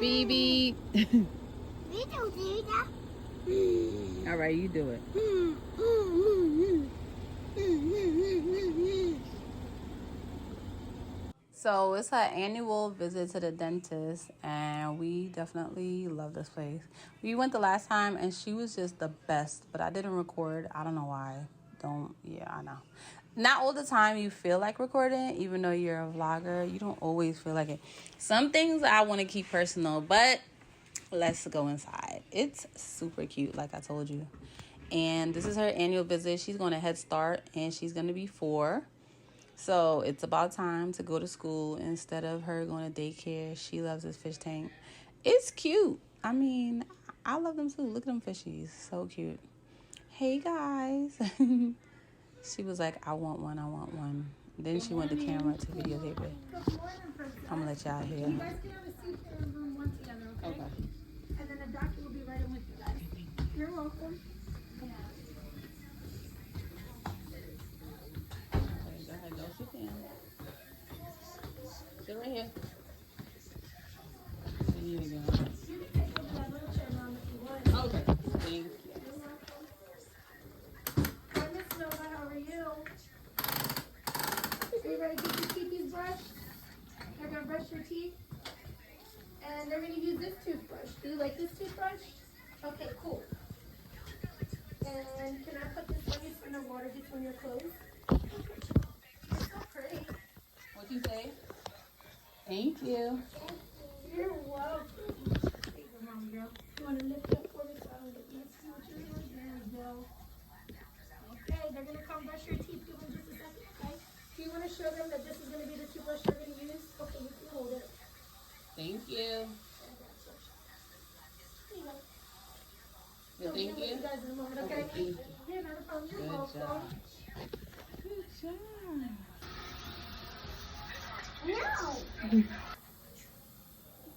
BB. We don't do that. All right, you do it. So it's her annual visit to the dentist, and we definitely love this place. We went the last time, and she was just the best, but I didn't record. I don't know why. I know. Not all the time you feel like recording, even though you're a vlogger. You don't always feel like it. Some things I want to keep personal, but let's go inside. It's super cute, like I told you. And this is her annual visit. She's going to Head Start, and she's going to be 4. So it's about time to go to school instead of her going to daycare. She loves this fish tank. It's cute. I mean, I love them too. Look at them fishies. So cute. Hey, guys. She was like, I want one. Then she went to camera to videotape it. I'm going to let y'all hear. You guys can have a seat in room 1 together, okay? And then the doctor will be right in with you guys. You're welcome. Go ahead, go sit down. Sit right here. There you go. You can take over that little chair, Mom, if you want. Okay. Thank you. You're welcome. Hi, Miss Nova, how are you? Are you ready to get your teethies brushed? They're going to brush your teeth. And they're going to use this toothbrush. Do you like this toothbrush? Okay, cool. And can I put this on you so no water gets on your clothes? You're so pretty. What you say? Thank you. You're welcome. Thank you, Mom, girl. You want to lift up for me so I don't get messy with your hair? There we go. Okay, they're going to come brush your teeth. Give them just a second, okay? Do you want to show them that this is going to be the toothbrush you're going to use? Okay, you can hold it. Thank you. Here you go. Well, thank You you. guys in a moment, Okay, okay? thank you. Yeah, not a problem. You're Good welcome. job. Good job. No.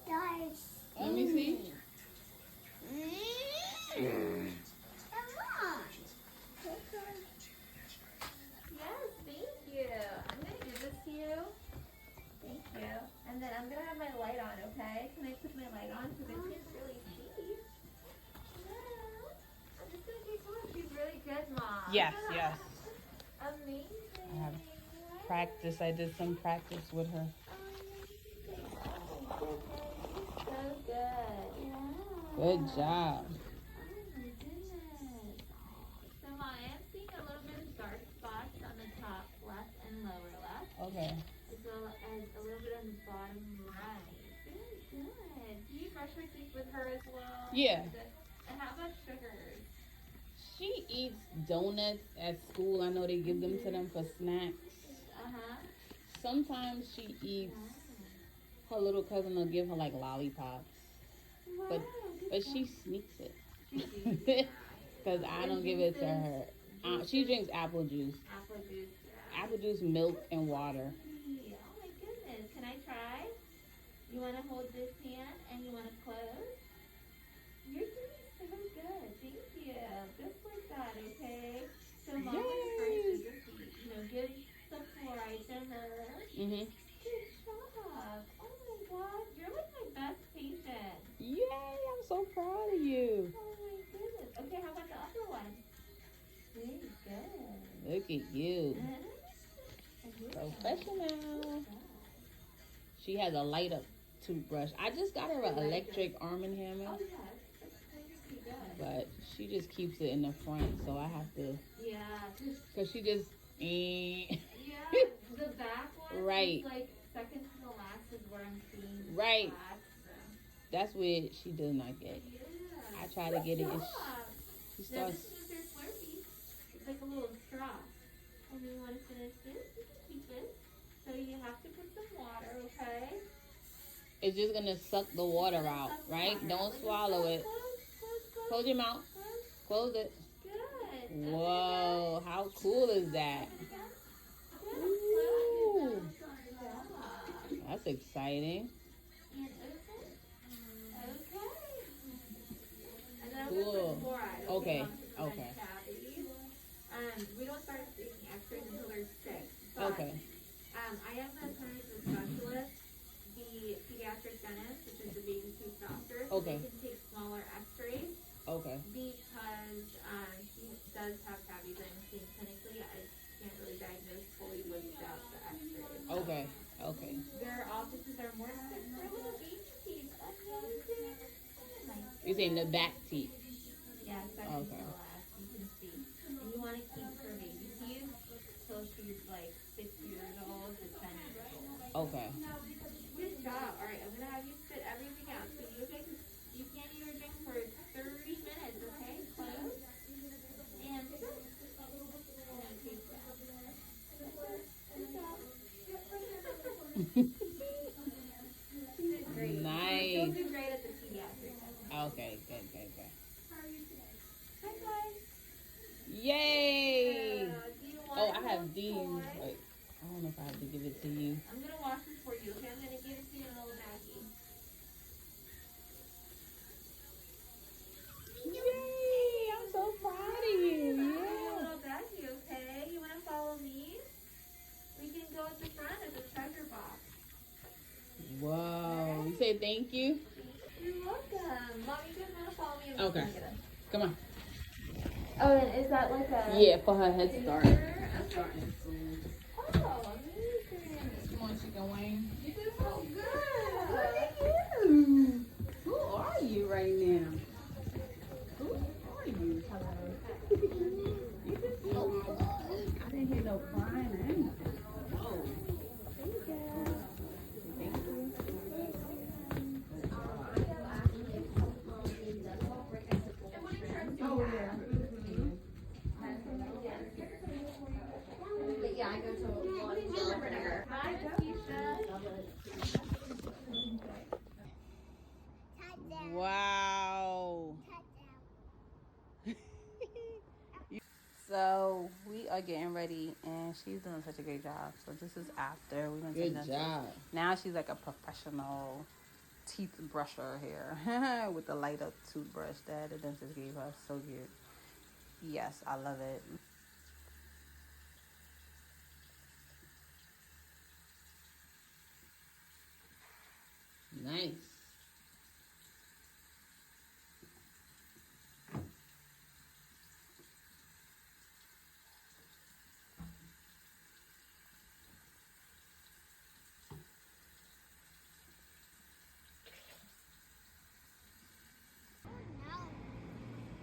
Does. Let me see. Come on. Yes, thank you. I'm going to give this to you. Thank you. And then I'm going to have my light on, okay? Can I put my light on? Because I can't really see. Yeah. I'm just going to take one. She's really good, Mom. Yes. Amazing. I have practice. I did some practice with her. So good. Wow. Good job. Oh my goodness. So Mom, I am seeing a little bit of dark spots on the top left and lower left. Okay. As well as a little bit on the bottom right. Very good. Do you brush your teeth with her as well? Yeah. And how about sugars? She eats donuts at school. I know they give them to them for snacks. Uh-huh. Sometimes she eats, her little cousin will give her like lollipops. Wow, But she sneaks it. She Because I don't give it to her. She drinks apple juice. Apple juice. Apple juice, milk, and water. Oh my goodness. Can I try? You want to hold this hand and you want to close? You're doing so good. Thank you. Just like that, okay? So Mom went first just give some fluoride to her. Mm-hmm. Good job. Oh my God. You're like my best patient. Yay, I'm so proud of you. Oh my goodness. Okay, how about the upper one? Very good. Look at you. Good. Professional. She has a light up toothbrush. I just got her an electric Arm & Hammer. Oh, yes. That's pretty good. But she just keeps it in the front, so I have to, Yeah. because she just, Yeah. The back one Right. is like second to the last is where I'm seeing. Right. Spots, so. that's where she does not get. Yeah. I try to get it. Good And job. she Now starts, this is your Slurpee. It's like a little straw. And then you want to finish this, you can keep it. So you have to put some water, okay? it's just going to suck the water out, right? Don't swallow it. Close your mouth. Close it. Good. Whoa, how cool is that? Ooh, that's exciting. And open. Okay. And then I'm Cool. going to put fluoride. Okay, Mom, to prevent okay. cavities. We don't start taking x-rays until they're 6. But, Okay. I am going to turn to the specialist, the pediatric dentist, which is the baby tooth They can take smaller x-rays. Okay. Because she does have cavities and seen clinically. I can't really diagnose fully without the x-rays. Okay. Okay. Their offices are more expensive for little baby teeth. You're saying the back teeth? Yeah, second Okay. to last. You can see. And you want to keep her baby teeth till she's like 6 years old to 10 years old. Okay. Good job. All right, I'm gonna have you spit everything out. So you okay? You can't eat or drink for 30 minutes. Okay, close and spit. And then taste that. Good job. She did great. Nice. She'll do great at the pediatric. Okay, good. Hi guys. Yay! Do you want Oh, I a have little these. toy? Wait, I don't know if I have to give it to you. I'm gonna wash this for you. Okay, I'm gonna give it to you in a little baggie. Yay! I'm so proud of you. A Yeah. little baggie, okay? You wanna follow me? We can go at the front as a treasure box. Whoa. You say thank you? You're welcome. Mom, you guys wanna follow me? Okay. Come on. Oh, and is that like a Yeah, for her head start. finger? Starting soon. Oh, amazing. Come on, Chicken Wayne. You did so good. Look at you. Who are you right now? Who are you? Hello. You just I didn't hear no crying or anything. Oh. Thank you. Thank you. Oh, yeah. Yeah, I go to one. Hi, Keisha. Touchdown. Wow. Touchdown. So we are getting ready, and she's doing such a great job. So this is after we went to the dentist. Now she's like a professional teeth brusher here with the light up toothbrush that the dentist gave us. So cute. Yes, I love it. Nice.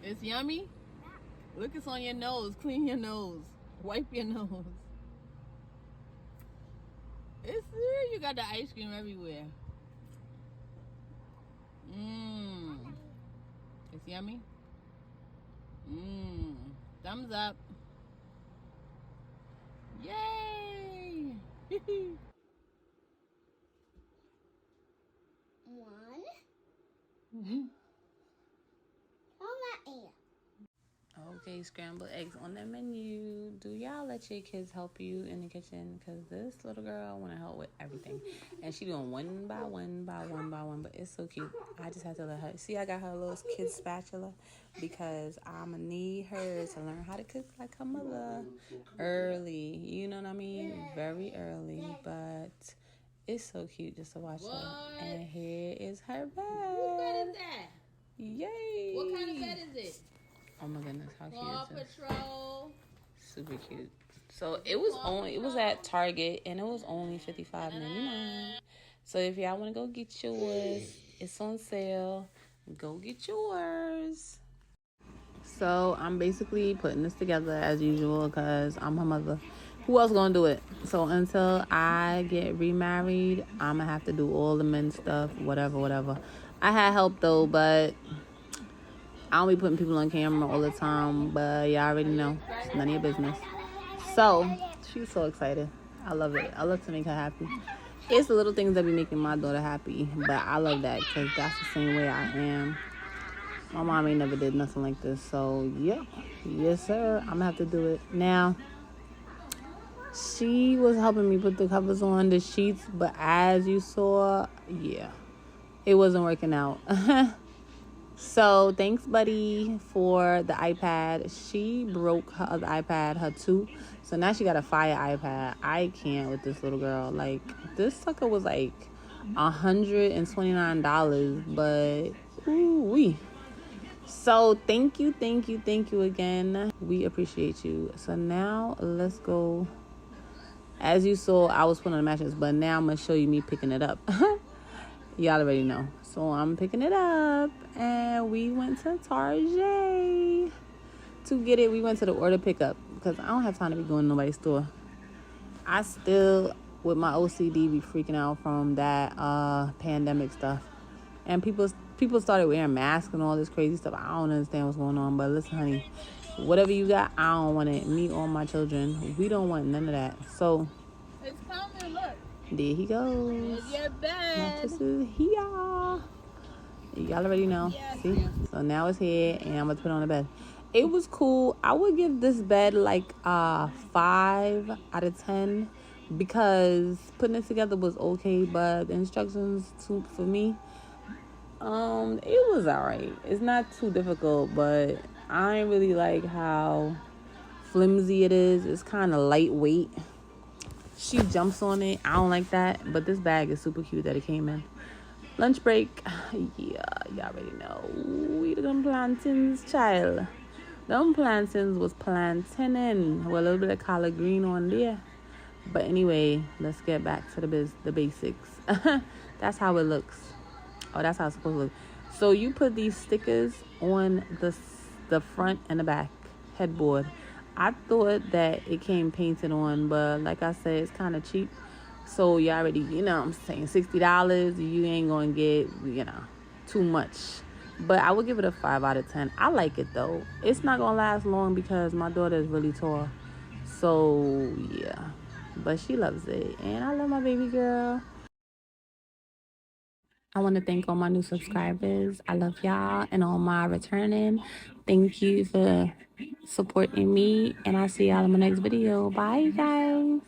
It's yummy? Look, it's on your nose. Clean your nose. Wipe your nose. It's there. You got the ice cream everywhere. Mmm. It's yummy? Mmm. Thumbs up. Yay! One. Oh, my ear. Okay, scrambled eggs on the menu. Do y'all let your kids help you in the kitchen? Because this little girl want to help with everything. And she doing one by one, but it's so cute. I just have to let her. See, I got her little kid spatula because I'm going to need her to learn how to cook like her mother early. You know what I mean? Very early, but it's so cute just to watch her. And here is her bed. Whose bed is that? Yay! What kind of bed is it? Oh my goodness, how cute Paw is this? Patrol. Super cute. So it was at Target and it was only $55.99. So if y'all want to go get yours, it's on sale. Go get yours. So I'm basically putting this together as usual because I'm her mother. Who else gonna do it? So until I get remarried, I'm gonna have to do all the men's stuff, whatever. I had help though, but I don't be putting people on camera all the time, but y'all already know. It's none of your business. So, she's so excited. I love it. I love to make her happy. It's the little things that be making my daughter happy, but I love that because that's the same way I am. My mom ain't never did nothing like this, so yeah. Yes, sir. I'm going to have to do it. Now, she was helping me put the covers on the sheets, but as you saw, yeah, it wasn't working out. So, thanks, buddy, for the iPad. She broke her other iPad, her too. So, now she got a fire iPad. I can't with this little girl. Like, this sucker was like $129, but ooh-wee. So thank you again. We appreciate you. So now let's go. As you saw, I was putting on the mattress, but now I'm gonna show you me picking it up. Y'all already know. So I'm picking it up, and we went to Target to get it. We went to the order pickup because I don't have time to be going to nobody's store. I still, with my OCD, be freaking out from that pandemic stuff. And people started wearing masks and all this crazy stuff. I don't understand what's going on. But listen, honey, whatever you got, I don't want it. Me or my children, we don't want none of that. So It's coming, look. there he goes. There's your bed. Mattress is here. Y'all already know. Yes. See? So now it's here, and I'm going to put it on the bed. It was cool. I would give this bed like 5 out of 10 because putting it together was okay, but the instructions for me, it was alright. It's not too difficult, but I ain't really like how flimsy it is. It's kind of lightweight. She jumps on it. I don't like that, but this bag is super cute that it came in. Lunch break. Yeah, y'all already know. We them plantains, child. Them plantains was plantain with a little bit of collard green on there. But anyway, let's get back to the basics. That's how it looks. Oh, that's how it's supposed to look. So you put these stickers on the front and the back headboard. I thought that it came painted on, but like I said, it's kind of cheap. So you already, I'm saying $60. You ain't going to get, too much. But I would give it a 5 out of 10. I like it, though. It's not going to last long because my daughter is really tall. So, yeah. But she loves it. And I love my baby girl. I want to thank all my new subscribers. I love y'all. And all my returning. Thank you for supporting me. And I'll see y'all in my next video. Bye, guys.